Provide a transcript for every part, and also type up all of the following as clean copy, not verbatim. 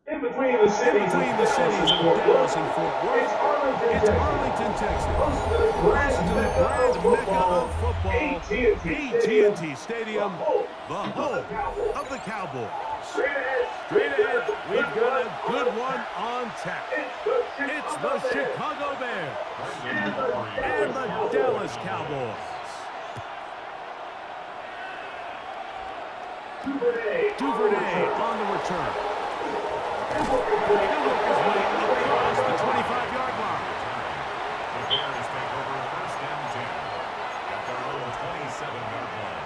In between the cities of Dallas and Fort Worth, it's Arlington, Texas. Close to the grand mecca of football, AT&T Stadium, the home of the Cowboys. Straight ahead, we've got a good one on tap. It's the Chicago Bears and the Dallas Cowboys. Duvernay on the return. He'll work his way across the 25-yard line. The Bears take over first and 10 at their own 27-yard line.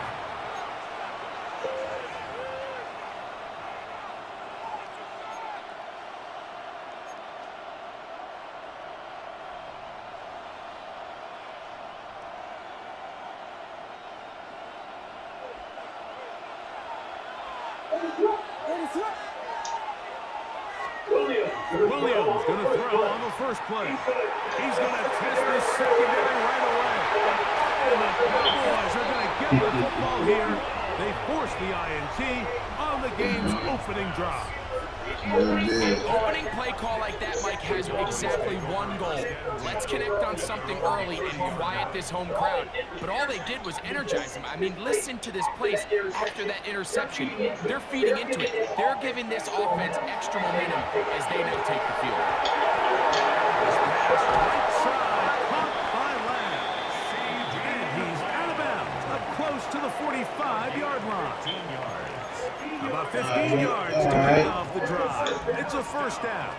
Williams going to throw on the first play. He's going to test this secondary right away. And the Cowboys are going to get the football here. They force the INT on the game's opening drive. Opening play call like that, Mike, has exactly one goal. Let's connect on something early and quiet this home crowd. But all they did was energize them. I mean, listen to this place after that interception. They're feeding into it. They're giving this offense extra momentum as they now take the field. This pass right side, caught by Lance. And he's out of bounds, up close to the 45-yard line. 15 yards. About 15 yards to kick off the drive. It's a first down.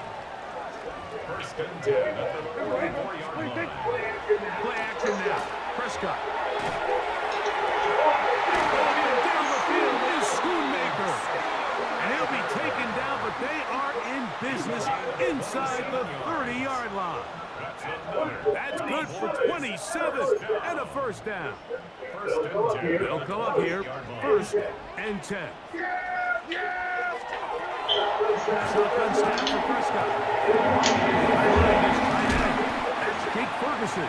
First and 10 at the 44-yard line. Play action now. Prescott. Down the field is Schoonmaker. And he'll be taken down, but they are in business inside the 30-yard line. That's good for 27 and a first down. First and 10. They'll come up here, first and 10. Shotgun snap for Prescott. That's Jake Ferguson.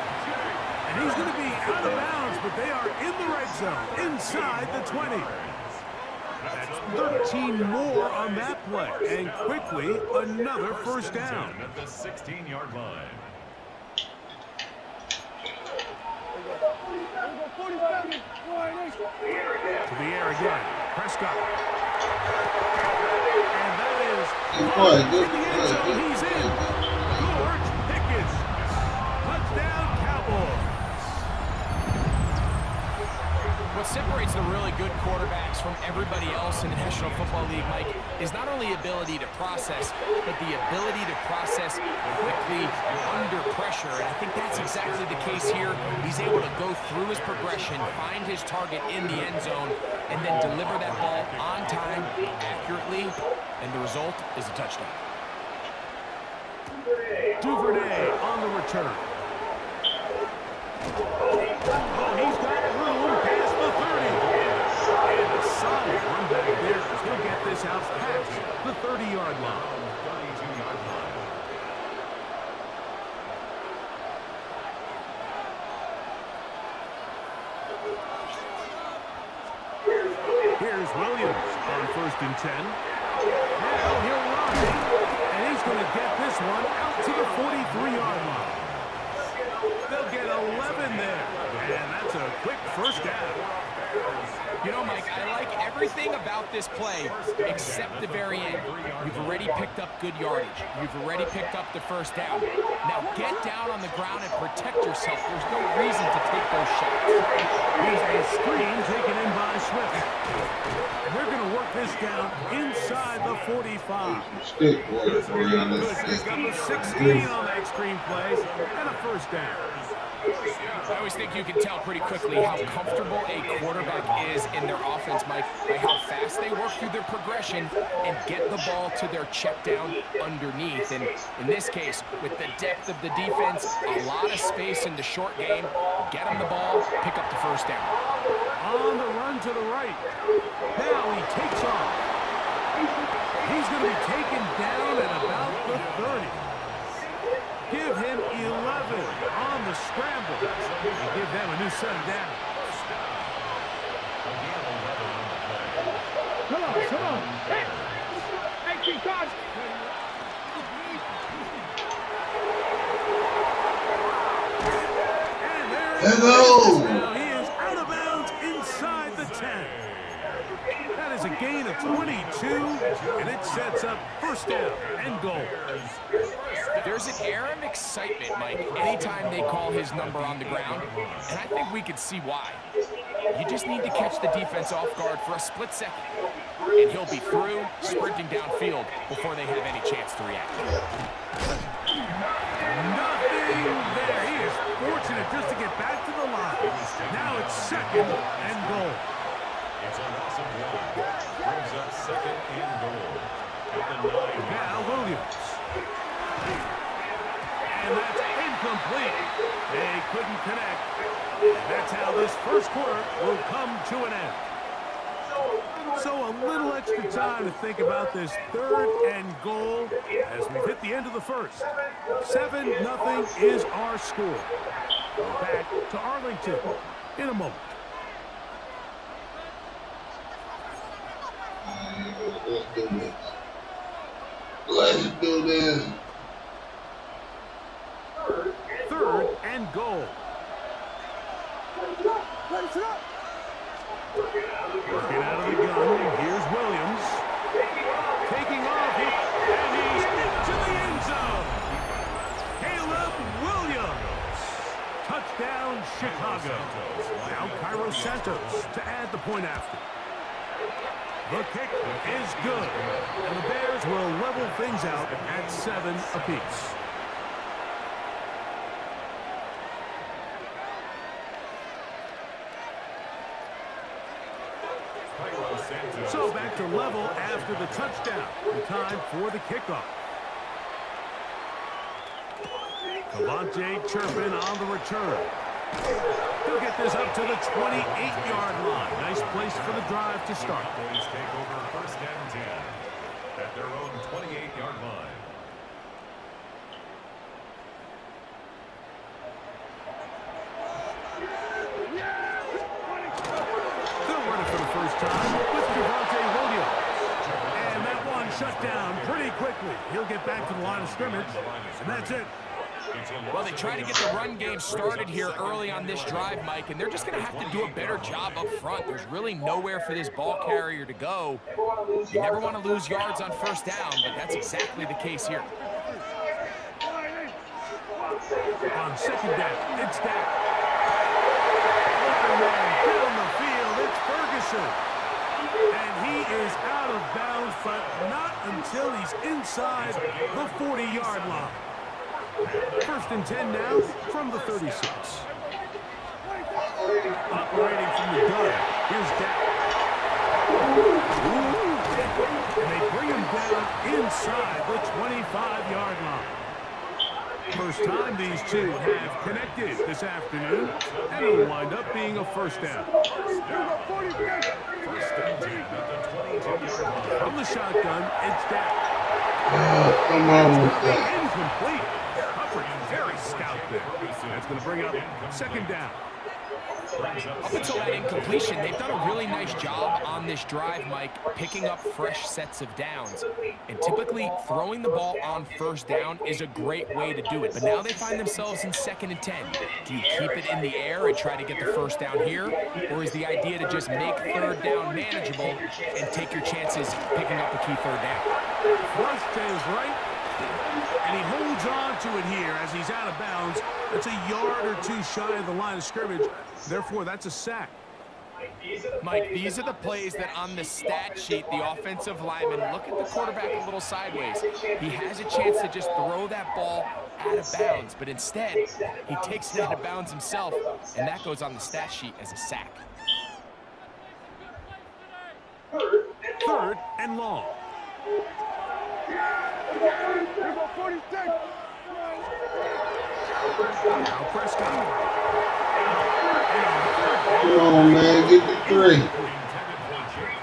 And he's going to be out of bounds, but they are in the red zone, inside the 20. That's 13 more on that play. And quickly, another first down. At the 16-yard line. To the air again. Prescott. And that is in the end zone. He's in. George Pickens. Touchdown, Cowboys. What separates the really good quarterbacks from everybody else in the National Football League, Mike, is not only ability to process, but the ability to process quickly under pressure. And I think that's exactly the case here. He's able to go through his progression, find his target in the end zone, and then deliver that ball on time, accurately, and the result is a touchdown. Duvernay on the return. Oh, he's got room past the 30. And a solid run back there as he'll get this out past the 30-yard line. Here's Williams on 1st and 10. Now he'll run. And he's going to get this one out to the 43-yard line. They'll get 11 there. And that's a quick first down. You know, Mike, I like everything about this play except the very end. You've already picked up good yardage. You've already picked up the first down. Now get down on the ground and protect yourself. There's no reason to take those shots. Here's a screen taken in by Swift. And they're going to work this down inside the 45. Good pick up a 16 on that screen play and a first down. I always think you can tell pretty quickly how comfortable a quarterback is in their offense, Mike, by how fast they work through their progression and get the ball to their check down underneath. And in this case, with the depth of the defense, a lot of space in the short game, get him the ball, pick up the first down. On the run to the right. Now he takes off. He's going to be taken down at about the 30. Give him 11 on the scramble. And give them a new set of downs. Come on. Hey, keep going. And there he is. Now he is out of bounds inside the 10. That is a gain of 22, and it sets up first down and goal. There's an air of excitement, Mike, anytime they call his number on the ground, and I think we could see why. You just need to catch the defense off guard for a split second, and he'll be through, sprinting downfield before they have any chance to react. Nothing there. He is fortunate just to get back to the line. Now it's second and goal. It's a loss of 1. Brings up second and goal. At the 9. Now Williams. And that's incomplete. They couldn't connect. And that's how this first quarter will come to an end. So a little extra time to think about this 3rd and goal as we've hit the end of the first. 7-0 is our score. Back to Arlington in a moment. Let's do this. 3rd and goal. Working out of the gun. Here's Williams. Taking off. And he's into the end zone. Caleb Williams. Touchdown, Chicago. Now Cairo Santos to add the point after. The kick is good. And the Bears will level things out at 7 apiece. So back to level after the touchdown. The time for the kickoff. Cavante Turpin on the return. He'll get this up to the 28-yard line. Nice place for the drive to start. Boys take over 1st and 10 at their own 28-yard line. They'll run it for the first time with Cavante Williams. And that one shut down pretty quickly. He'll get back to the line of scrimmage, and that's it. Well, they try to get the run game started here early on this drive, Mike, and they're just going to have to do a better job up front. There's really nowhere for this ball carrier to go. You never want to lose yards on first down, but that's exactly the case here. On second down, it's down. Open man down the field, completion. And he is out of bounds, but not until he's inside the 40-yard line. 1st and 10 now from the 36. Operating from the gun. Here's Dak. And they bring him down inside the 25-yard line. First time these two have connected this afternoon, and it'll wind up being a first down. From the shotgun, it's Dak. Come on with that. Incomplete. Hubbard very stout there. That's going to bring up 2nd down. Up until that incompletion, they've done a really nice job on this drive, Mike, picking up fresh sets of downs. And typically, throwing the ball on 1st down is a great way to do it. But now they find themselves in 2nd and 10. Do you keep it in the air and try to get the 1st down here? Or is the idea to just make 3rd down manageable and take your chances picking up a key 3rd down? First is right. And he holds on to it here as he's out of bounds. That's a yard or two shy of the line of scrimmage. Therefore, that's a sack. Mike, these are the plays that on the stat sheet, the offensive lineman look at the quarterback a little sideways. He has a chance to just throw that ball out of bounds, but instead, he takes it out of bounds himself, and that goes on the stat sheet as a sack. 3rd and long. Now Prescott. Come on, man. Get the 3.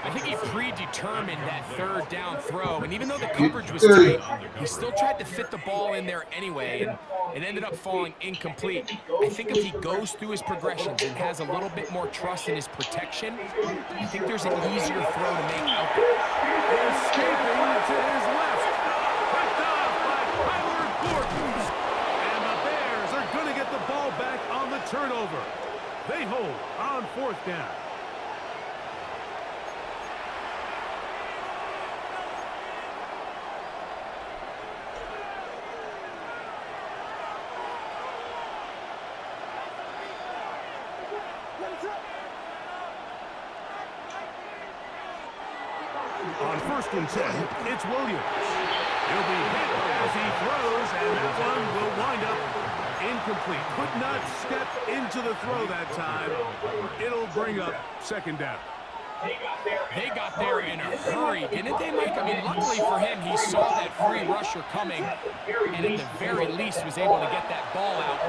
I think he predetermined that 3rd down throw, and even though the coverage was tight, he still tried to fit the ball in there anyway, and it ended up falling incomplete. I think if he goes through his progressions and has a little bit more trust in his protection, I think there's an easier throw to make out there. Escaping to his left. Picked off by Tyler Gordon. And the Bears are going to get the ball back on the turnover. They hold on 4th down. On 1st and 10, it's Williams. He'll be hit as he throws, and that one will wind up incomplete. Could not step into the throw that time. It'll bring up 2nd down. They got there in a hurry, didn't they, Mike? I mean, luckily for him, he saw that free rusher coming, and at the very least was able to get that ball out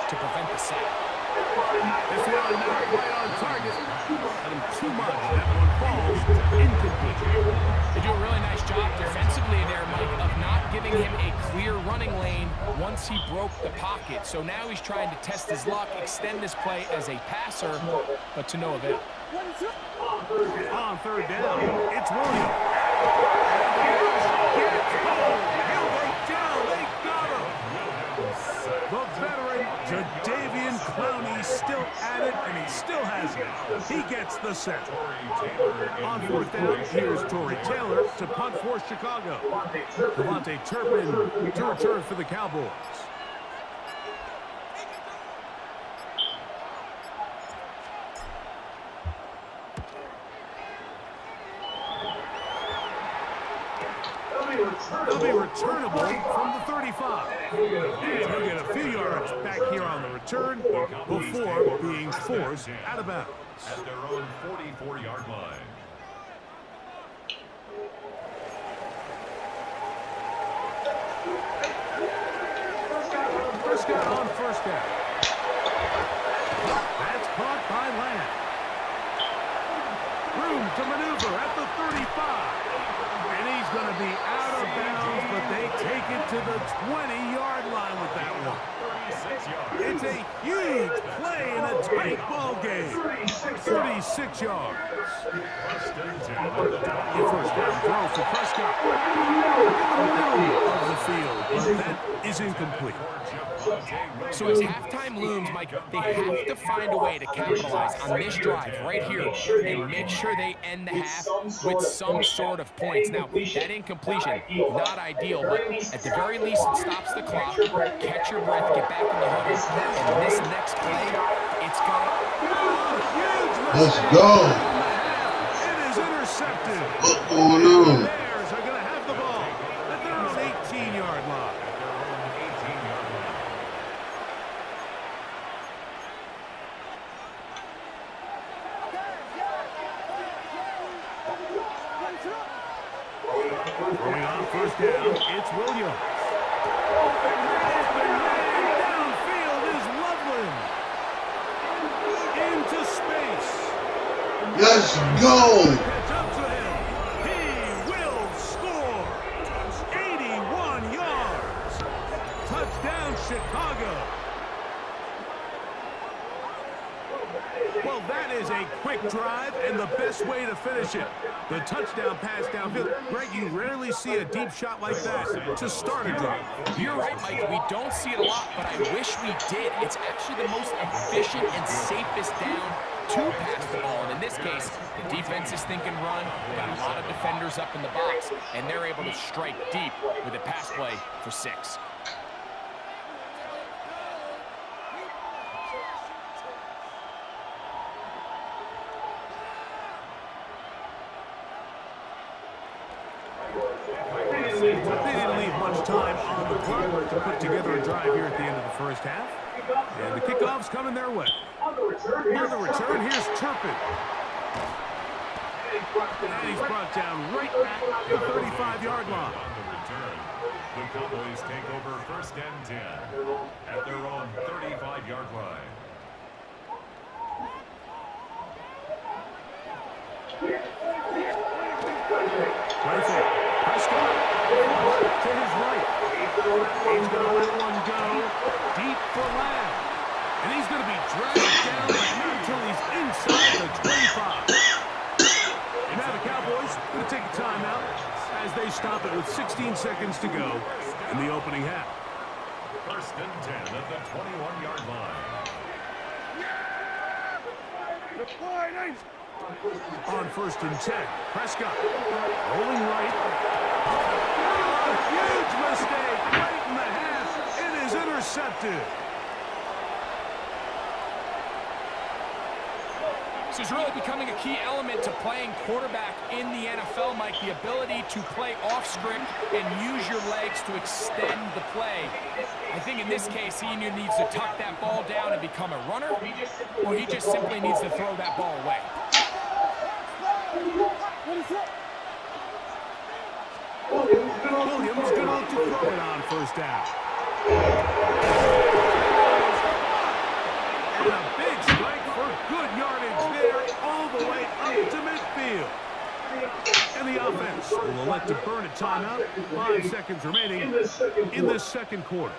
to prevent the sack. This one not right on target. And too much. That one falls incomplete. They do a really nice job defensively there, Mike, of not giving him a clear running lane once he broke the pocket. So now he's trying to test his luck, extend this play as a passer, but to no avail. On 3rd down, it's Williams. And the rush gets home. He'll go down. They got him. The veteran, Jadeveon Clowney, still at it, and he still has it. He gets the sack. On 4th down, here's Tory Taylor to punt for Chicago. Devontae Turpin to return for the Cowboys. They'll be returnable from the 35. And he'll get a few yards back here on the return before being forced out of bounds. At their own 44-yard line. Prescott on 1st down. That's caught by Lamb. Room to maneuver at the 35. And he's going to be out of bounds, but they take it to the 20-yard line with that one. It's a huge play in a tight ball game. 36 yards. The 1st down throw for Prescott. In the middle of the field, but that is incomplete. So as halftime looms, Mike, they have to find a way to capitalize on this drive right here and make sure they end the half with some sort of points. Now, that incompletion, not ideal, but at the very least, it stops the clock. Catch your breath, get back in the huddle, and this next play, it's going to... Let's go. intercepted. What's going And the on? Bears are going to have the ball at their own 18-yard line. Going on first down, it's Williams. Open man downfield is Loveland. Into space. Let's go. Catch up to him. He will score. 81 yards. Touchdown, Chicago. Well, that is a quick drive and the best way to finish it. The touchdown pass downfield. Greg, you rarely see a deep shot like that to start a drive. You're right, Mike. We don't see it a lot, but I wish we did. It's actually the most efficient and safest down to pass the ball. And in this case, the defense is thinking run, got a lot of defenders up in the box, and they're able to strike deep with a pass play for 6. They didn't leave much time on the clock to put together a drive here at the end of the first half. And the kickoff's coming their way. On the return, here's Turpin. And he's brought down right back at the 35-yard line. On the return, the Cowboys take over first and 10 at their own 35-yard line. Rifle. Prescott. To his right. He's going to let one go deep for Lamb. And he's going to be dragged down, but not until he's inside the 25. And now the Cowboys going to take a timeout as they stop it with 16 seconds to go in the opening half. First and 10 at the 21-yard line. On first and 10, Prescott rolling right. Huge mistake right in the half. It is intercepted. This is really becoming a key element to playing quarterback in the NFL, Mike. The ability to play off script and use your legs to extend the play. I think in this case, he either needs to tuck that ball down and become a runner, or he just simply needs to throw that ball away. Williams going to look to throw it on first down. And a big strike for good yardage there all the way up to midfield. And the offense will elect to burn a timeout. 5 seconds remaining in this second quarter.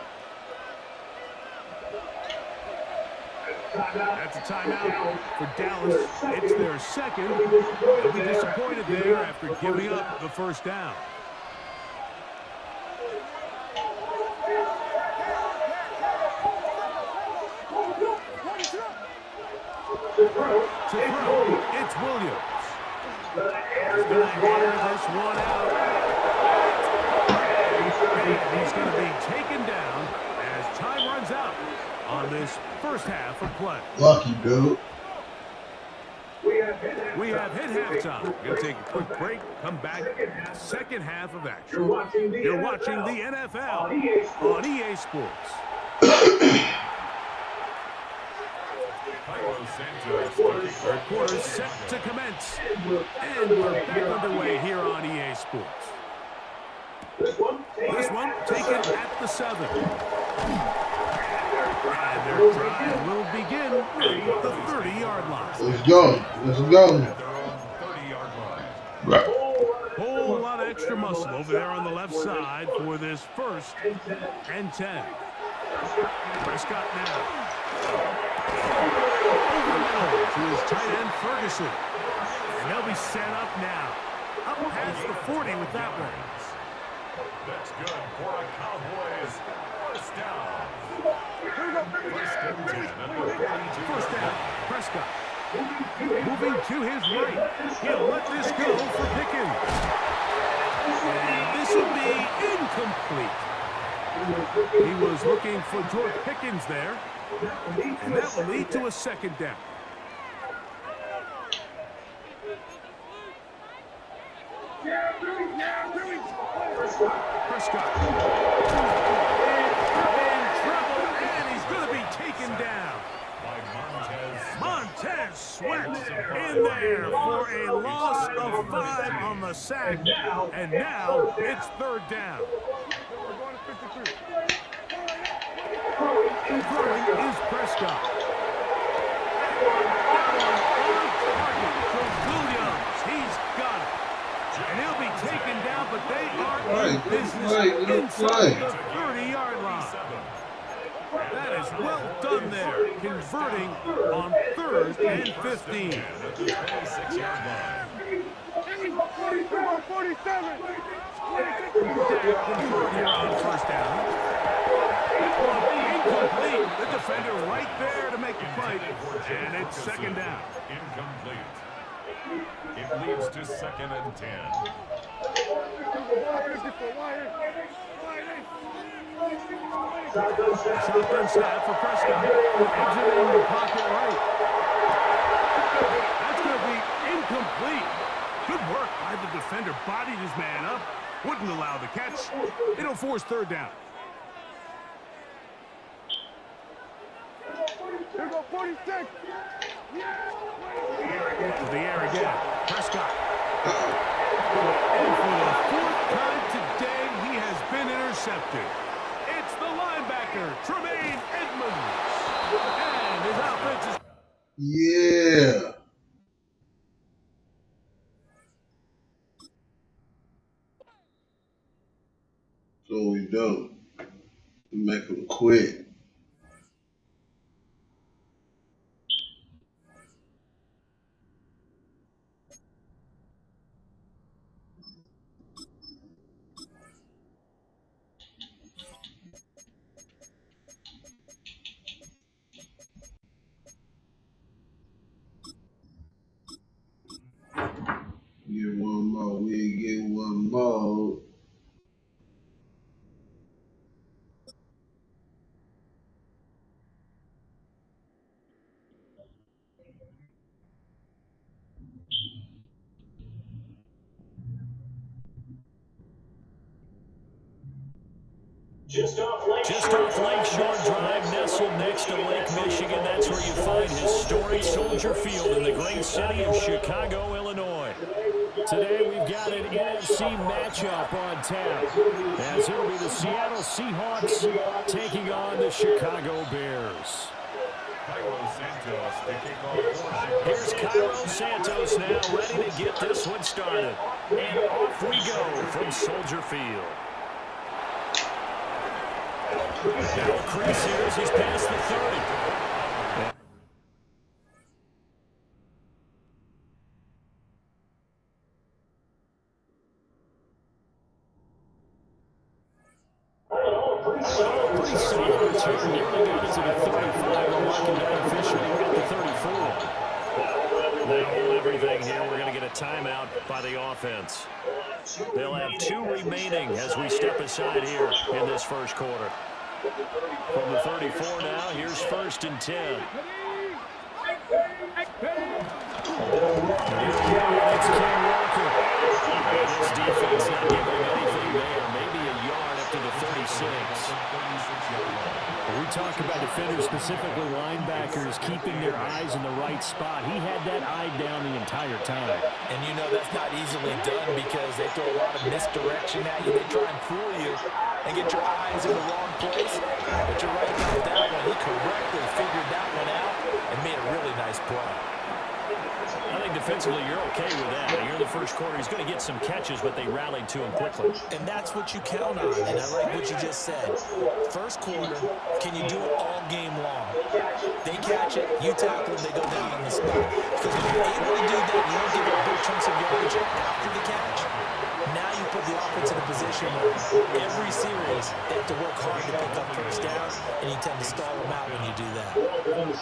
That's a timeout for Dallas. It's their second. They'll be disappointed there after giving up the first down. To throw, it's Williams. He's going to air this one out. And he's going to be taken down as time runs out on this first half of play. Lucky, dude. We have hit halftime. We're going to take a quick break, come back, second half of action. You're watching the NFL on EA Sports. Third quarter set to commence. And we're back underway here on EA Sports. This one taken at the 7. And their drive will begin at the 30-yard line. Let's go. Let's go. Right. Whole lot of extra muscle over there on the left side for this first and 10. Prescott now. To his tight end, Ferguson. And they'll be set up now. Up past the 40 with that one. That's good for a Cowboys first down. First down, Prescott. Moving to his right. He'll let this go for Pickens. And this will be incomplete. He was looking for George Pickens there. And that will lead to a second down. Prescott. In trouble, and he's going to be taken down. Montez Sweat in there for a loss of 5 on the sack. And now it's 3rd down. Throwing is Prescott. Williams, he's got it. And he'll be taken down, but they are in business inside the 30-yard line. That is well done there, converting on 3rd and 15. 26-yard line. 47. Converting on 1st down. Incomplete. The defender right there to make the fight, and it's 2nd down. Incomplete. It leads to 2nd and 10. Shotgun snap for Prescott. Exiting the pocket right. That's going to be incomplete. Good work by the defender. Bodied his man up. Wouldn't allow the catch. It'll force 3rd down. Here go 46. To the air again. Prescott. And for the 4th time today, he has been intercepted. It's the linebacker, Tremaine Edmonds. And his offense is... Yeah. So we do. We make them quit. Get one more, we get one more. Just off Lakeshore Drive, nestled next to Lake Michigan. That's where you find historic Soldier Field in the great city of Chicago, Illinois. Today we've got an NFC matchup on tap, as it'll be the Seattle Seahawks taking on the Chicago Bears. Here's Cairo Santos now, ready to get this one started. And off we go from Soldier Field. Now Chris here as he's past the 30. Pretty solid return. Nearly got it to the 35. We're marking that officially at the 34. They hold everything here. We're going to get a timeout by the offense. They'll have 2 remaining as we step aside here in this first quarter. From the 34 now, here's 1st and 10. It's Ken Walker. This defense not giving him anything there. Maybe a yard up to the 36. We talk about defenders, specifically linebackers, keeping their eyes in the right spot. He had that eye down the entire time. And you know that's not easily done because they throw a lot of misdirection at you. They try and fool you and get your eyes in the wrong place. But you're right about that one. He correctly figured that one out and made a really nice play. I think defensively you're okay with that. Here in the first quarter, he's going to get some catches, but they rallied to him quickly. And that's what you count on, and I like what you just said. First quarter, can you do it all game long? They catch it, you tackle them, they go down on the spot. Because when you're able to do that, you don't give up big chunks of yardage after the catch. Now you put the offense in a position where every series they have to work hard to pick up 1st downs, and you tend to stall them out when you do that.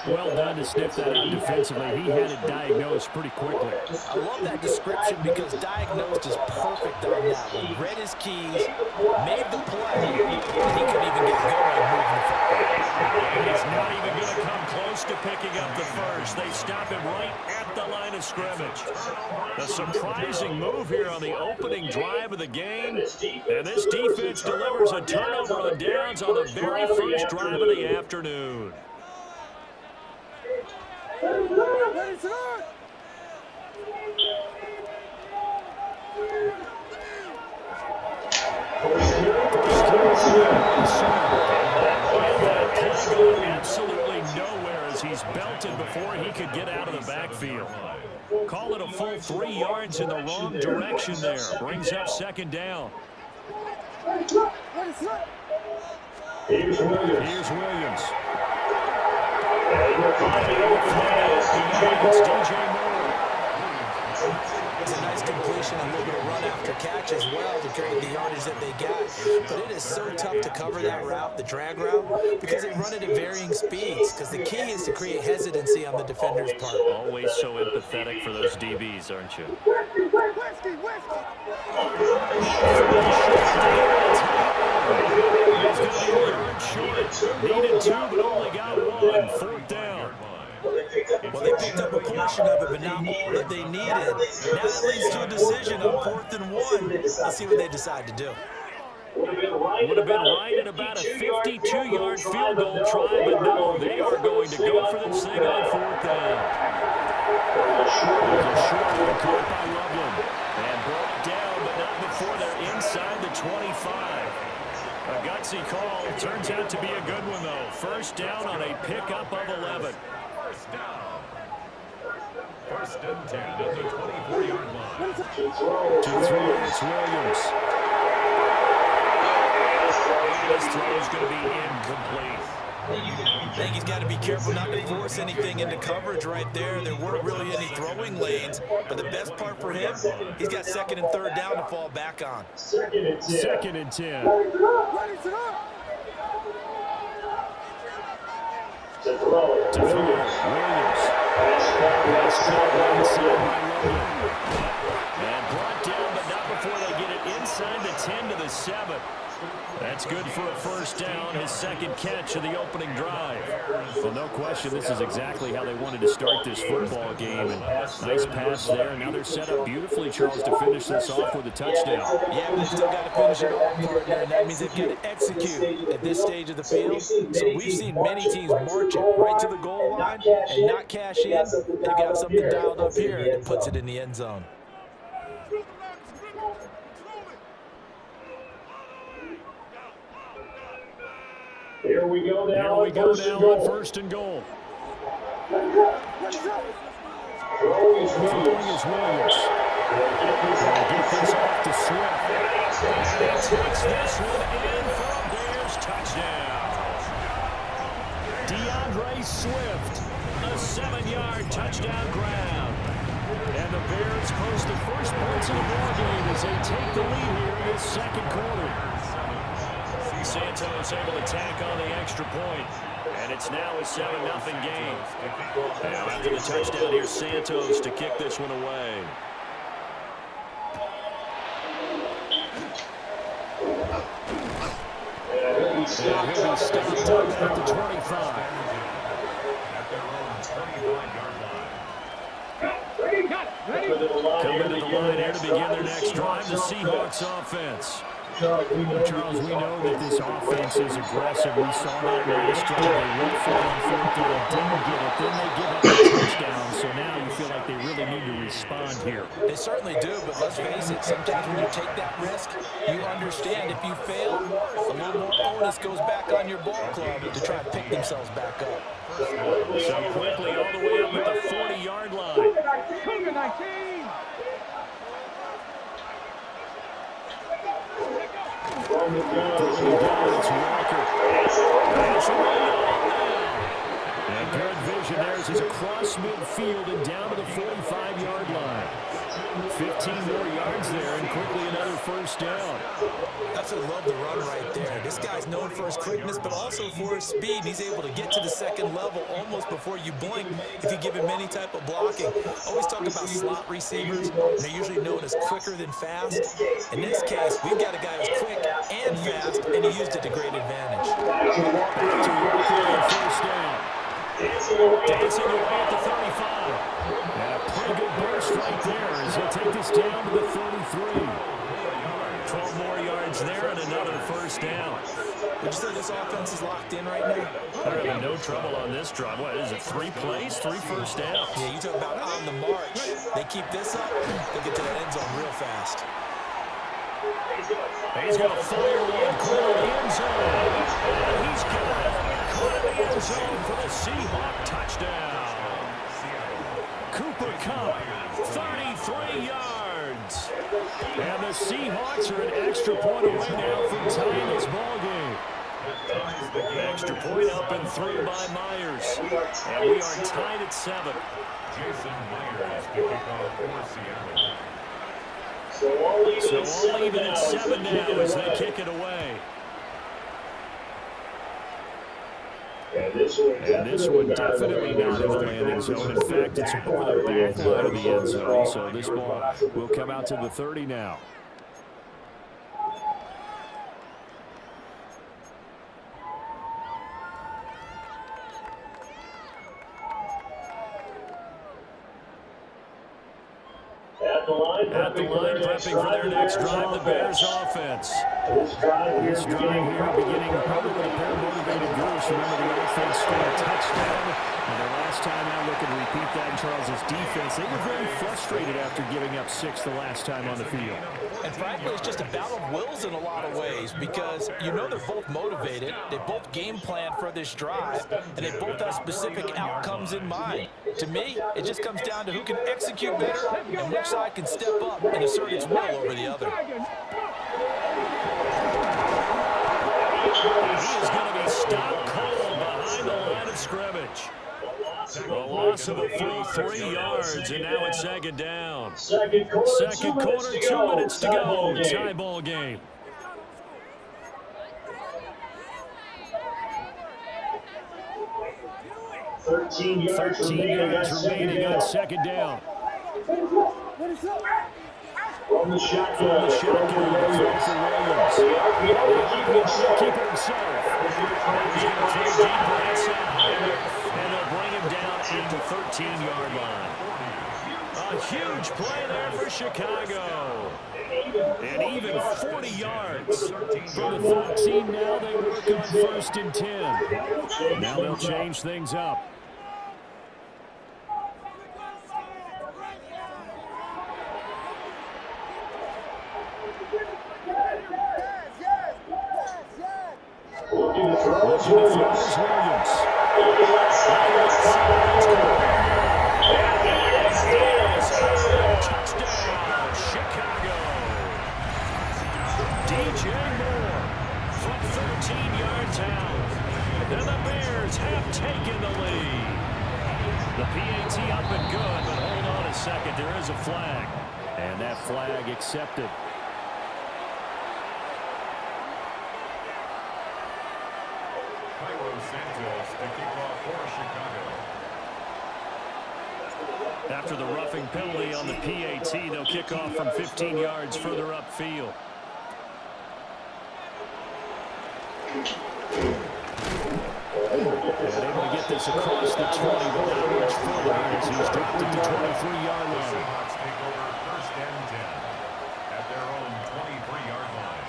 Well done to sniff that out defensively. He had it diagnosed pretty quickly. I love that description because diagnosed is perfect on that one. Read his keys, made the play, and he couldn't even get going moving the football. And he's not even going to come close to picking up the first. They stop him right at at the line of scrimmage. A surprising move here on the opening drive of the game. And this defense delivers a turnover on downs on the very first drive of the afternoon. Absolutely nowhere as he's belted before he could get out of the backfield. Call it a full 3 yards in the wrong direction there. Brings up second down. Here's Williams. It's DJ Moore. It's a nice completion, a little bit of run after catch as well to create the yardage that they got. But it is so tough to cover that route, the drag route, because they run it at varying speeds. Because the key is to create hesitancy on the defender's part. Always so empathetic for those DBs, aren't you? Needed 2, but only got 1. Fourth down. Well, they picked up a portion of it, but not all that they needed. Now that leads to a decision on 4th and 1. Let's see what they decide to do. Would have been right at about a 52-yard field goal try, but no, they are going to go for this thing on 4th down. There's a short one caught by Loveland. And brought down, but not before they're inside the 25. A gutsy call. Turns out to be a good one, though. First down on a pickup of 11. First down. First and 10 at the 24-yard line. To throw, it's Williams. This throw is going to be incomplete. I think he's got to be careful not to force anything into coverage right there. There weren't really any throwing lanes, but the best part for him, he's got 2nd and 3rd down to fall back on. 2nd and 10. To throw, Williams. Pass caught inside by Loveland. And brought down, but not before they get it inside the 10 to the 7. That's good for a first down, his 2nd catch of the opening drive. Well, no question, this is exactly how they wanted to start this football game. And nice pass there, and now they're set up beautifully, Charles, to finish this off with a touchdown. Yeah, but they've still got to finish it off, partner, and that means they've got to execute at this stage of the field. So we've seen many teams march it right to the goal line and not cash in. They've got something dialed up here, and it puts it in the end zone. Here we go now on 1st and goal. Throwing is Williams. They'll get this off to Swift. He takes this one in for a Bears touchdown. DeAndre Swift, a 7-yard touchdown grab. And the Bears post the first points of the ball game as they take the lead here in this 2nd quarter. Santos able to tack on the extra point, and it's now a 7-0 game. Now after the touchdown, here's Santos to kick this one away. And he'll be stopped up at the 25. Coming to the line here to begin their next drive, the Seahawks offense. Charles, we know that this offense is aggressive. We saw that last drive. They went for it on 4th down and didn't get it. Then they give up a touchdown. So now you feel like they really need to respond here. They certainly do, but let's face it, sometimes when you take that risk, you understand if you fail, a little more onus goes back on your ball club to try to pick themselves back up. So quickly all the way up at the 40-yard line. It's Walker. And good vision there as he's across midfield and down to the 45-yard line. 15 more yards there and quickly another first down. Absolutely love the run right there. This guy's known for his quickness, but also for his speed. And he's able to get to the 2nd level almost before you blink if you give him any type of blocking. Always talk about slot receivers. They're usually known as quicker than fast. In this case, we've got a guy who's quick and fast, and he used it to great advantage. Back to Walker on first down. Dancing away at the 35. And a pretty good burst right there as he'll take this down to the 33. 12 more yards there and another first down. Would you say this offense is locked in right now? They're having no trouble on this drive. What is it, 3 plays, 3 first downs? Yeah, you talk about on the march. They keep this up, they'll get to the end zone real fast. He's going to fire one, clear the end zone. And he's got it. Caught in the end zone for the Seahawk touchdown. Cooper Kupp, 33 yards. And the Seahawks are an extra point away now from tying this ball game. Extra point up and through by Myers. And we are tied at 7. Jason Myers to kick off for Seattle. So all even at 7 now as they kick it away. And this one definitely not in the landing zone. In fact, it's over the back line of the end zone. So this ball will come out to the 30 now. At the line, prepping for their next drive, the Bears offense. This drive here beginning probably with a pair of motivated goose. Remember, the offense scored a touchdown. And the last time out, look and repeat that in Charles' defense. They were very frustrated after giving up 6 the last time on the field. And frankly, it's just a battle of wills in a lot of ways because you know they're both motivated. They both game plan for this drive, and they both have specific outcomes in mind. To me, it just comes down to who can execute better and which side can step up and assert its will over the other. He is going to be stopped cold behind the line of scrimmage. A loss of a full 3 yards, and now it's second down. Second quarter, 2 minutes to go. Tie ball game. Thirteen yards remaining on second down. From the shotgun, throw for Williams. Keep it himself. He's going to throw deep right side. And they'll bring him down at the 13-yard line. A huge play there for Chicago. And even 40 yards from the 13. Now they work on 1st and 10. Now they'll change things up. Williams. Touchdown, Chicago. DJ Moore from 13 yards out. And the Bears have taken the lead. The PAT up and good, but hold on a second. There is a flag. And that flag accepted. After the roughing penalty on the PAT, they'll kick off from 15 yards further upfield. And able to get this across the 20, but not much further as he's dropped at the 23-yard line. Seahawks take over 1st and 10 at their own 23-yard line.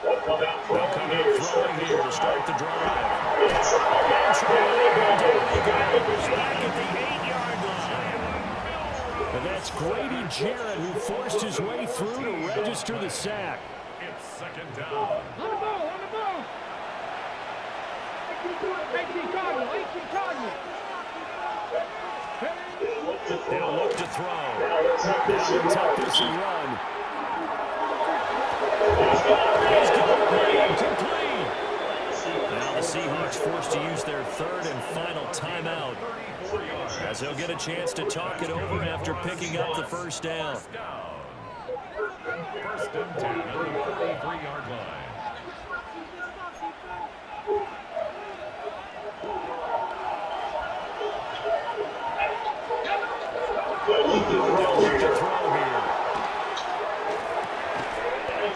They'll come out throwing here to start the drive. And back at the 8-yard line. And that's Grady Jarrett who forced his way through to register the sack. It's second down. On the ball. They'll look to throw. Now they'll tuck this and run. He's going complete. Now the Seahawks forced to use their 3rd and final timeout as they'll get a chance to talk it over after picking up the 1st down. First and 10 at the 43-yard line.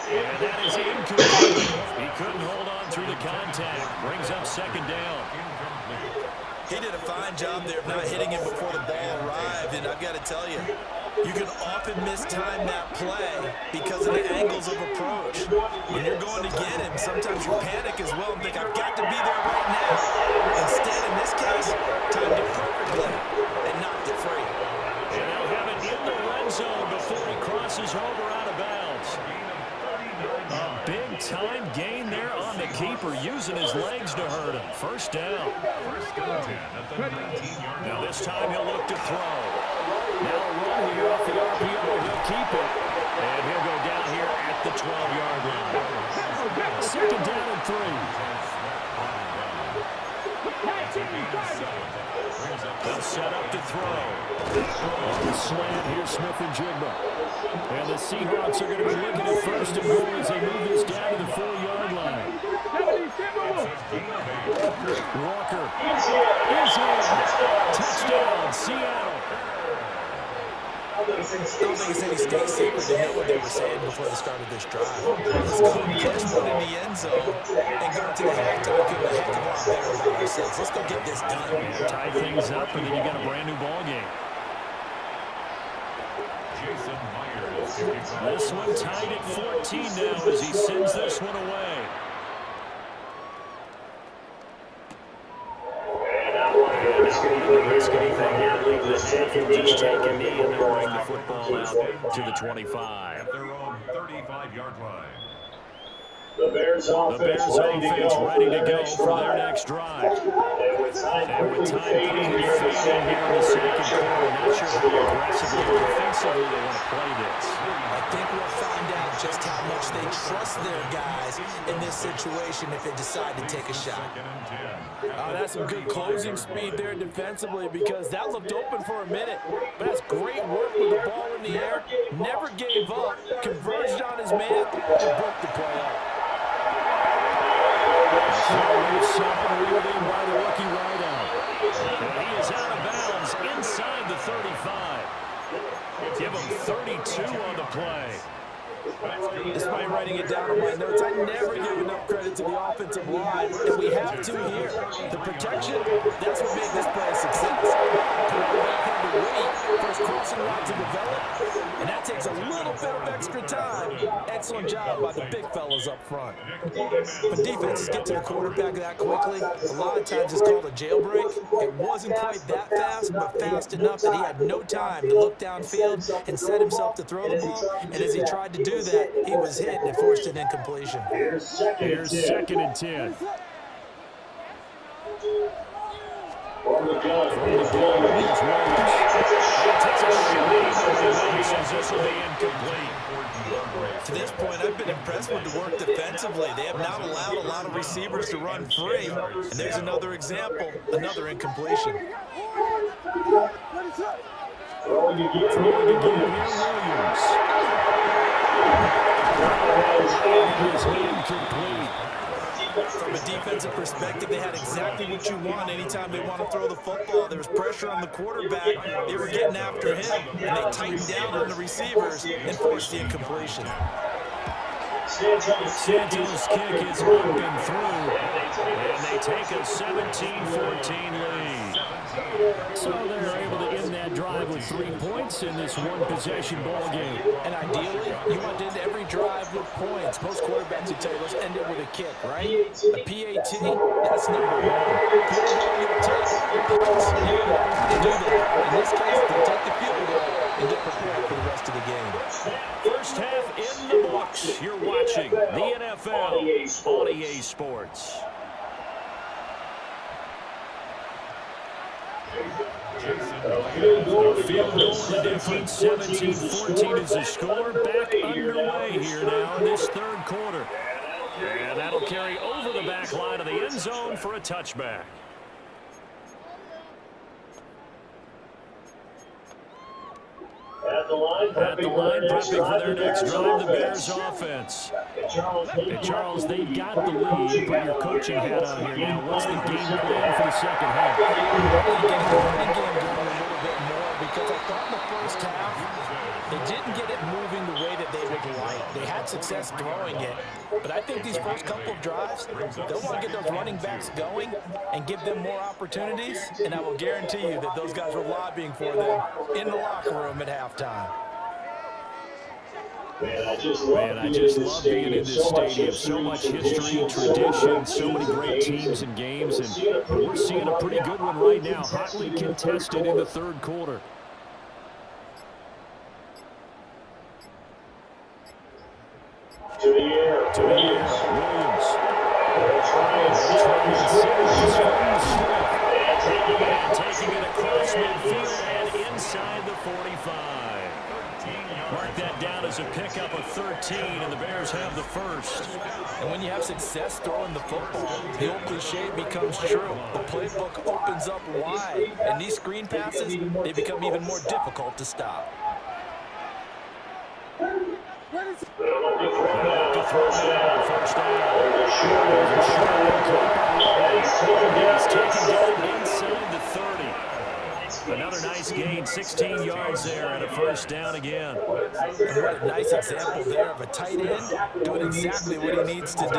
And that is incomplete. He couldn't hold on through the contact. Brings up second down. He did a fine job there of not hitting him before the ball arrived, and I've got to tell you, you can often mistime that play because of the angles of approach. When you're going to get him, sometimes you panic as well and think, I've got to be there right now. Instead, in this case, timed it perfectly and knocked it free. And they'll have it in the red zone before he crosses over out of bounds. A big-time gain there on the keeper, using his legs to hurt him. First down. Now this time he'll look to throw. Now a run here off the RPO. He'll keep it. And he'll go down here at the 12-yard line. Second down and 3. They'll set up to throw. On the slant, here's Smith and Jigba. And the Seahawks are going to be looking at first and goal as they move this down to the 4-yard line. Walker is in. Touchdown, Seattle. I don't think it's any state secret to know what they were saying before they started this drive. Let's go and catch one in the end zone and go to the halftime feeling a heck of a lot better about ourselves. Let's go get this done. Tie things up, and then you got a brand new ball game. This one tied at 14 now as he sends this one away. Risk anything here late in the half. He'll just take a knee and then bring the football out to the 25. At their own 35-yard line. The Bears offense ready to go for their next drive. And with time quickly fading here in the second quarter, not sure how aggressively or defensively they want to play this. I think we'll find out just how much they trust their guys in this situation if they decide to take a shot. That's some good closing speed there defensively because that looked open for a minute. But that's great work with the ball in the air. Never gave up. Converged on his man and broke the play up. Reeled in by the rookie wideout. And he is out of bounds inside the 35. Give him 32 on the play. Despite writing it down on my notes, I never give enough credit to the offensive line, and we have to here. The protection, that's what made this play a success. Quarterback had to wait for his crossing route to develop, and that takes a little bit of extra time. Excellent job by the big fellas up front. When defenses get to the quarterback that quickly, a lot of times it's called a jailbreak. It wasn't quite that fast, but fast enough that he had no time to look downfield and set himself to throw the ball, and as he tried to do that, he was hit and it forced an incompletion. Here's second and 10. From the gun, here's Williams. Takes a shot. This will be incomplete. To this point, I've been impressed with the work defensively. They have not allowed a lot of receivers to run free. And there's another example, another incompletion. Throwing again, Williams. Incomplete. From a defensive perspective, they had exactly what you want anytime they want to throw the football. There was pressure on the quarterback. They were getting after him, and they tightened down on the receivers and forced the incompletion. Santos' kick is up and through, and they take a 17-14 lead. So they're able to end that drive with 3 points in this one-possession ball game. And ideally, you want to end every drive with points. Most quarterbacks would tell you, let's end it with a kick, right? A PAT, that's number one. Field goal, you'll take points. You have to do that. In this case, they'll take the field goal and get prepared for the rest of the game. First half in the books. You're watching the NFL on EA Sports. Field goal the difference. 17-14 is the score. Back underway here now in this third quarter. And that'll carry over the back line of the end zone for a touchback. At the line, prepping for their next drive, the Bears offense. And Charles, they've got the lead. Put your coaching hat on here now. What's the game plan for the second half? Getting the running game going a little bit more because I thought in the first half they didn't get it moving the way that they would like. They had success throwing it, but I think these first couple of drives, they'll want to get those running backs going and give them more opportunities, and I will guarantee you that those guys were lobbying for them in the locker room at halftime. Man, I just love being in this stadium. So much history, tradition, so many great teams and games, and we're seeing a pretty good one right now, hotly contested in the third quarter. To the air, Williams. Taking it across midfield and inside the 45. Mark that down as a pickup of 13, and the Bears have the first. And when you have success throwing the football, the old cliche becomes true. The playbook opens up wide, and these screen passes, they become even more difficult to stop. First down. He's taken down inside the 30. Another nice gain, 16 yards there, and a first down again. And what a nice example there of a tight end doing exactly what he needs to do.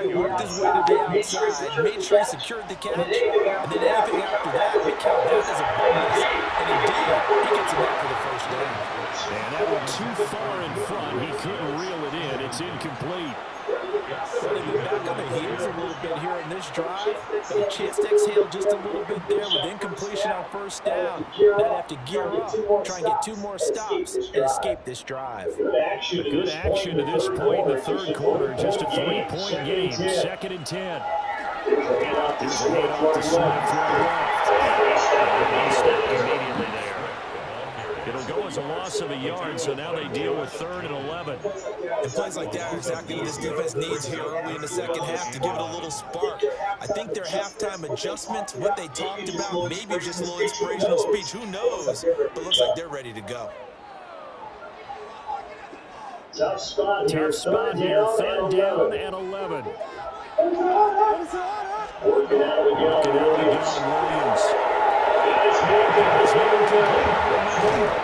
He worked his way to the outside, made sure he secured the catch, and then anything after that, we count that as a bonus. And indeed, he gets it back for the first down. And that one too far in front. He couldn't reel it in. It's incomplete. So they move back on the heels a little bit here in this drive. But a chance to exhale just a little bit there with incompletion on first down. They'd have to gear up, try and get 2 more stops, and escape this drive. Good action to this point in the third quarter. Just a 3-point game. 2nd and 10. Here's a hit off the side to the left. Stopped immediately there. It'll go as a loss of a yard, so now they deal with 3rd and 11. And plays like that are exactly what this defense needs here early in the second half to give it a little spark. I think their halftime adjustments, what they talked about, maybe just a little inspirational speech, who knows? But looks like they're ready to go. Tough spot here, 3rd down and 11. Working out again. Williams.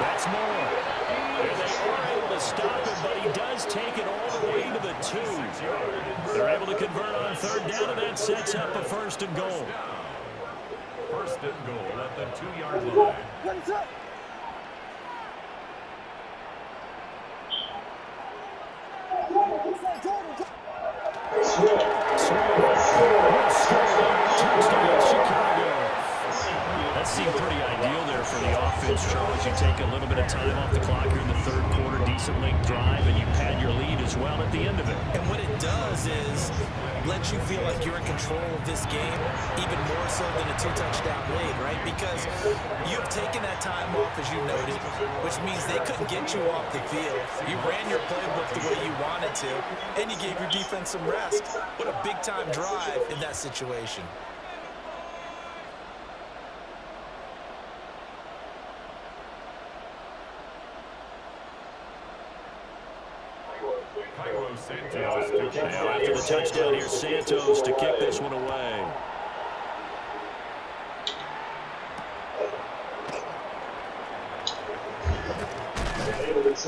That's more. And they are able to stop him, but he does take it all the way to the 2. They're able to convert on 3rd down, and that sets up a 1st and goal. 1st and goal at the 2-yard line. Touchdown, Chicago. That seemed pretty ideal there for the offense, Charles. You take a little bit of time off the clock here in the third quarter, decent length drive, and you pad your lead as well at the end of it. And what it does is let you feel like you're in control of this game, even more so than a 2-touchdown lead, right? Because you've taken that time off, as you noted, which means they couldn't get you off the field. You ran your playbook the way you wanted to, and you gave your defense some rest. What a big-time drive in that situation. Now after the touchdown, here's Santos to kick this one away.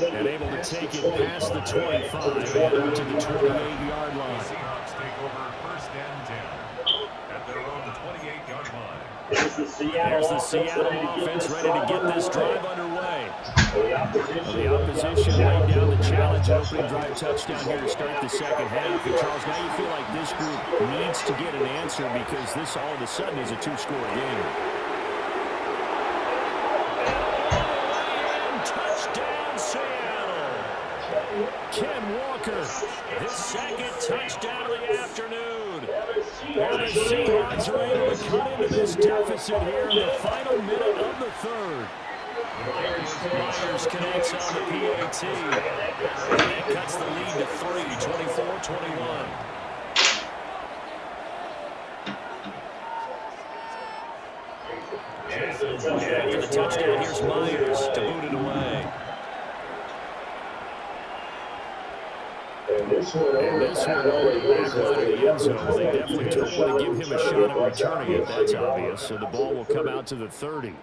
And able to take it past the 25 and out to the 28-yard line. Seahawks take over 1st and 10 at their own 28-yard line. There's the Seattle offense ready to get this drive underway. The opposition laid down the challenge, opening drive touchdown here to start the second half. And Charles, now you feel like this group needs to get an answer because this all of a sudden is a 2-score game. And touchdown, Seattle. Ken Walker, his 2nd touchdown of the afternoon. And the Seahawks are able to cut into this deficit here in the final minute of the 3rd. Myers connects on the PAT. And that cuts the lead to 3, 24-21. After the touchdown, here's Myers to boot it away. And this one over the back line of the end zone. They definitely don't want to give him a shot at returning it. That's obvious. So the ball will come out to the 30.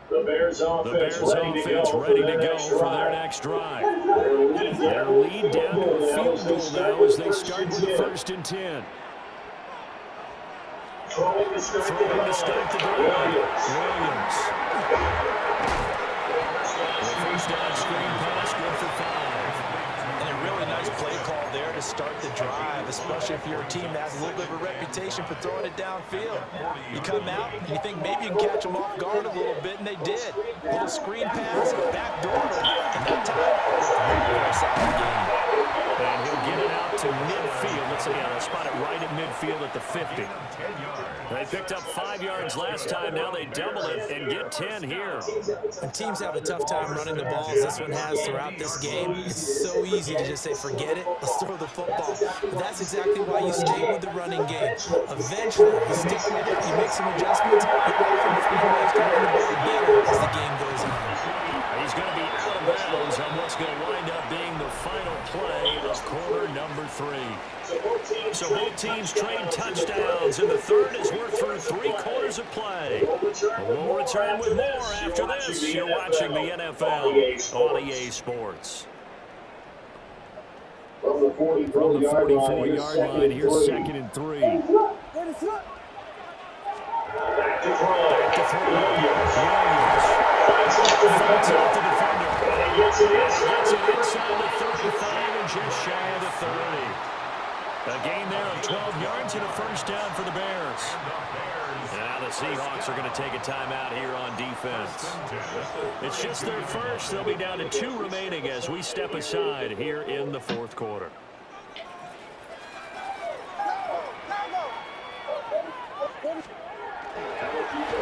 The Bears offense ready to go for their next drive. Their lead down to a field goal now as they start with the 1st and 10. Throwing to start the drive. Williams. The first down screen pass, good for 5. And a really nice play call there to start the drive, especially if you're a team that has a little bit of a reputation for throwing it downfield. You come out and you think maybe you can catch them off guard a little bit, and they did. A little screen pass, back door, and that time, it's out of the game. And he'll get it out to midfield. Let's see, they'll spot it right at midfield at the 50. They picked up 5 yards last time. Now they double it and get 10 here. And teams have a tough time running the ball as this one has throughout this game. It's so easy to just say, forget it, let's throw the football. But that's exactly why you stay with the running game. Eventually, you stick with it, you make some adjustments, you often find ways to run the ball better as the game goes on. He's going to be out of bounds on what's going to wind up being the final play of quarter number 3. So both teams trade touchdowns, and the third as we're through 3 quarters of play. We'll return with more after this. You're watching the NFL on EA Sports. From the 44-yard line, here's 2nd and 3. Back to throw. Williams. Fights off the defender. And he gets it Gets it inside the 35 and just shy of the 30. A gain there of 12 yards and a first down for the Bears. Now the Seahawks are going to take a timeout here on defense. It's just their first. They'll be down to 2 remaining as we step aside here in the 4th quarter.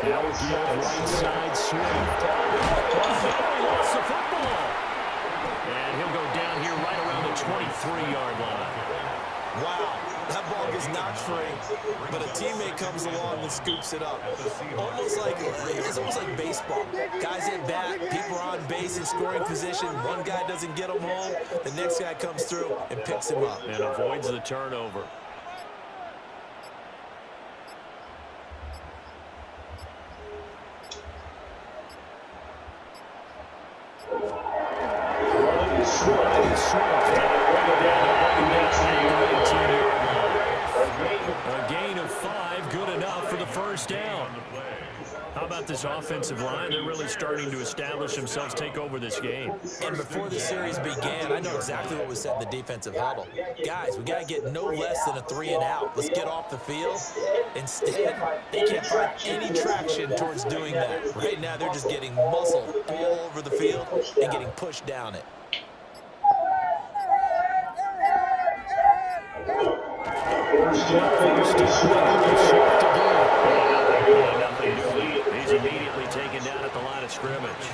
Now with the right side Swift. He lost the football. And he'll go down here right around the 23-yard line. Wow, that ball gets knocked free, but a teammate comes along and scoops it up. It's almost like baseball. Guys at bat, people are on base in scoring position. One guy doesn't get him home, the next guy comes through and picks him up. And avoids the turnover. A gain of 5, good enough for the first down. How about this offensive line? They're really starting to establish themselves, take over this game. And before the series began, I know exactly what was said in the defensive huddle. Guys, we got to get no less than a 3 and out. Let's get off the field. Instead, they can't find any traction towards doing that. Right now, they're just getting muscled all over the field and getting pushed down it. He's immediately taken down at the line of scrimmage.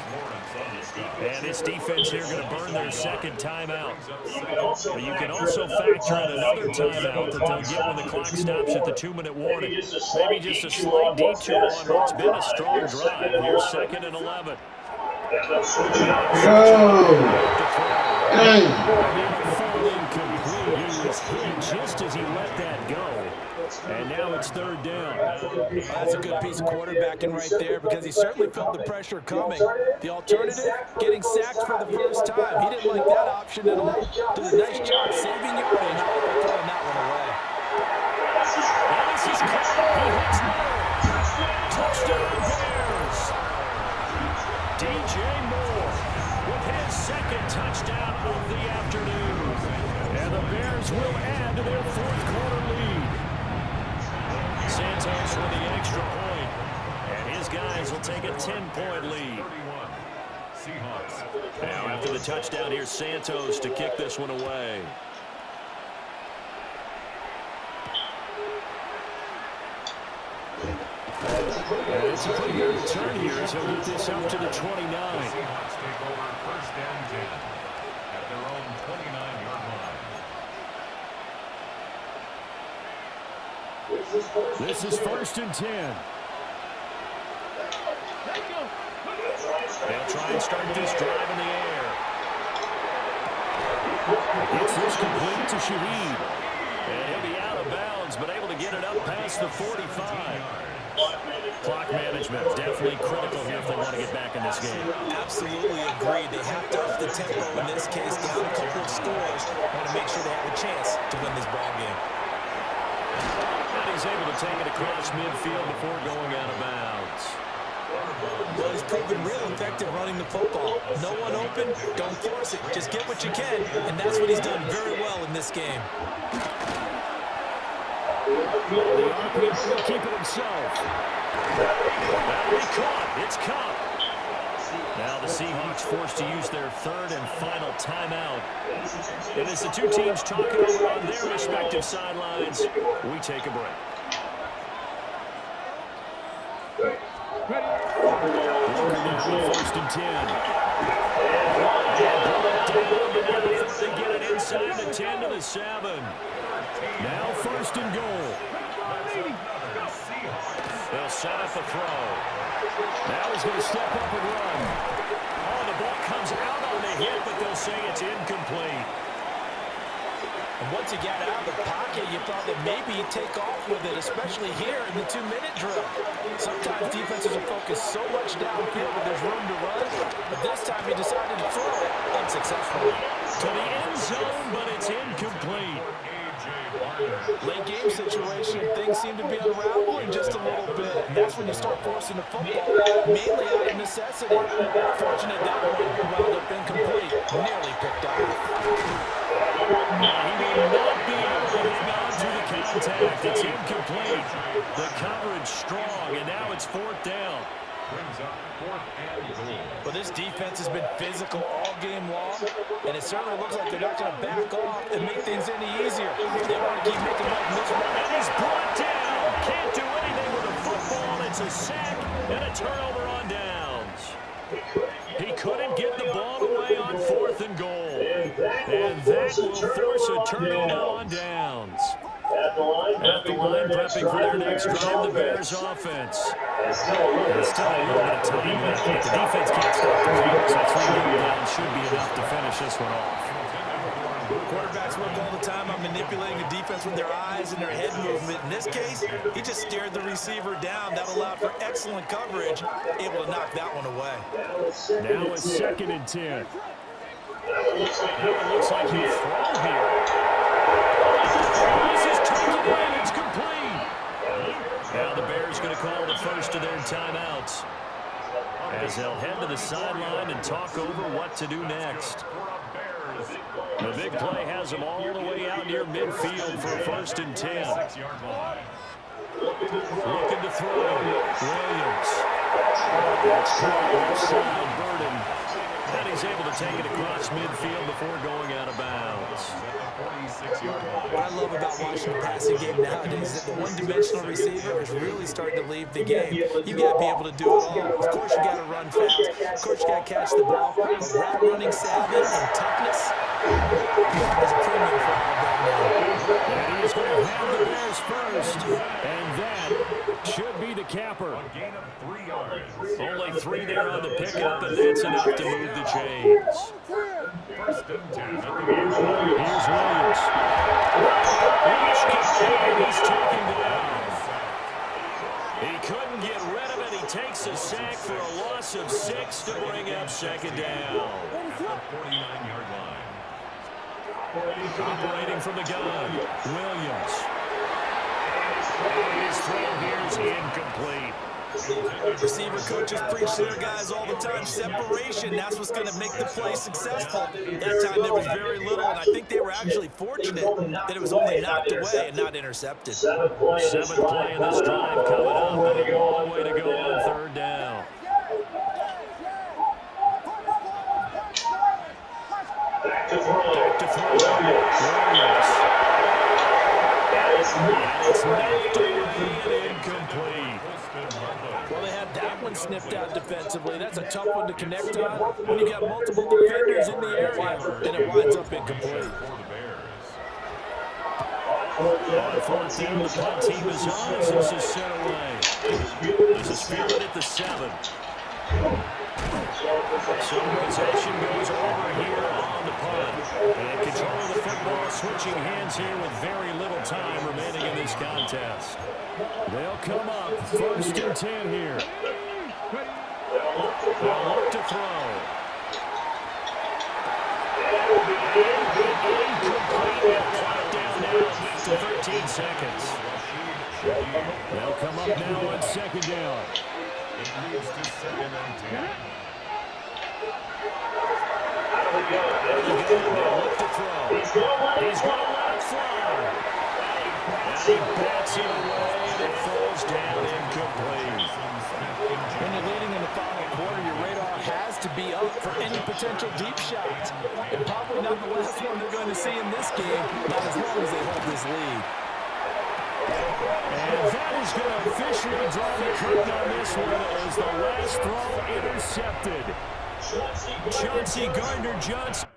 And this defense here going to burn their 2nd timeout. But you can also factor in another timeout that they'll get when the clock stops at the 2-minute warning. Maybe just a slight detour on what's been a strong drive. Here's 2nd and 11. He was hit just as he let that go. And now it's 3rd down. That's a good piece of quarterbacking right there because he certainly felt the pressure coming. The alternative, getting sacked for the first time. He didn't like that option at all. Did a nice job saving yardage by throwing that one away. This is he hits touchdown Bears. DJ Moore with his 2nd touchdown of the afternoon. And the Bears will add to their 4th quarter lead. Santos with the extra point, and his guys will take a 10-point lead. Now after the touchdown, here's Santos to kick this one away. And it's a pretty good return here as he'll get this up to the 29. Seahawks take over 1st and 10 at their own 29-yard line. This is 1st and 10. They'll try and start this drive in the air. It's this complete to Shaheed. And he'll be out of bounds, but able to get it up past the 45. Clock management definitely critical here if they want to get back in this game. Absolutely agreed. They have to up the tempo in this case, down a couple of scores. Want to make sure they have a chance to win this ball game. And he's able to take it across midfield before going out of bounds. Well, he's proven real effective running the football. No one open, don't force it. Just get what you can, and that's what he's done very well in this game. The RPO will keep it himself. That'll be caught. It's Cup. Now the Seahawks forced to use their third and final timeout. And as the two teams talk it over on their respective sidelines, we take a break. First and 10. They get it inside the 10 to the 7. Now first and goal. They'll set up a throw. Now he's going to step up and run. Oh, the ball comes out on the hit, but they'll say it's incomplete. And once he got out of the pocket, you thought that maybe he'd take off with it, especially here in the 2-minute drill. Sometimes defenses are focused so much downfield that there's room to run, but this time he decided to throw it unsuccessfully. To the end zone, but it's incomplete. Late game situation, things seem to be unraveling just a little bit. And that's when you start forcing the football, mainly out of necessity. Fortunate that one wound up incomplete, nearly picked off. He will not be able to hang on to the contact. It's incomplete. The coverage strong, and now it's fourth down. But this defense has been physical all game long, and it certainly looks like they're not going to back off and make things any easier. They want to keep making life miserable. And he's brought down. Can't do anything with a football. It's a sack and a turnover on downs. He couldn't get the ball away on fourth and goal. And that will force a turnover on downs. At the line, prepping for their next drive, the Bears offense. There's still a little bit of time left, but the defense can't stop the clock, so 3 downs should be enough to finish this one off. Quarterbacks work all the time on manipulating a defense with their eyes and their head movement. In this case, he just stared the receiver down. That allowed for excellent coverage, able to knock that one away. Now it's second and 10. It looks like he's thrown here. This is taken in. It's complete. Now the Bears going to call the first of their timeouts, as they'll head to the sideline and talk over what to do next. The big play has them all the way out near midfield for first and 10. Looking to throw. Williams. That's caught outside Burden. And he's able to take it across midfield before going out of bounds. What I love about watching the passing game nowadays is that the one-dimensional receiver is really starting to leave the game. You've got to be able to do it all. Of course, you got to run fast. Of course, you got to catch the ball. But route running savvy and toughness is a premium for all of them now. And he's going to have the Bears first. And that should be the capper. Only 3 there on the pickup, and that's enough to move the chains. Here's Williams. He's taken down. He couldn't get rid of it. He takes a sack for a loss of 6 to bring up second down. Operating from the gun, Williams. His throw here is incomplete. Receiver coaches preach to their guys all the time. Separation, that's what's going to make the play successful. That time there was very little, and I think they were actually fortunate that it was only knocked away and not intercepted. 7th play in this drive coming up, and a long way to go on third down. Back to throw. Williams. And it's knocked away and incomplete. Well, they had that one snipped out defensively. That's a tough one to connect on when you got multiple defenders in the area, and it winds up incomplete. On fourth down, the punt team is on as this is set away. This is fielded at the 7. So possession goes over here on the punt. And control of the changing hands here with very little time remaining in this contest. They'll come up 1st and 10 here. They'll look to throw. Clock down now to 13 seconds. They'll come up now on 2nd down. It leads to 2nd and 10. They'll look to throw. He's going to let it fly. And he bats it away, and it falls down incomplete. When you're leading in the final quarter, your radar has to be up for any potential deep shots. And probably not the last one they're going to see in this game, not as long as they hold this lead. And that is going to officially draw the curtain on this one as the last throw intercepted. Chauncey Gardner-Johnson.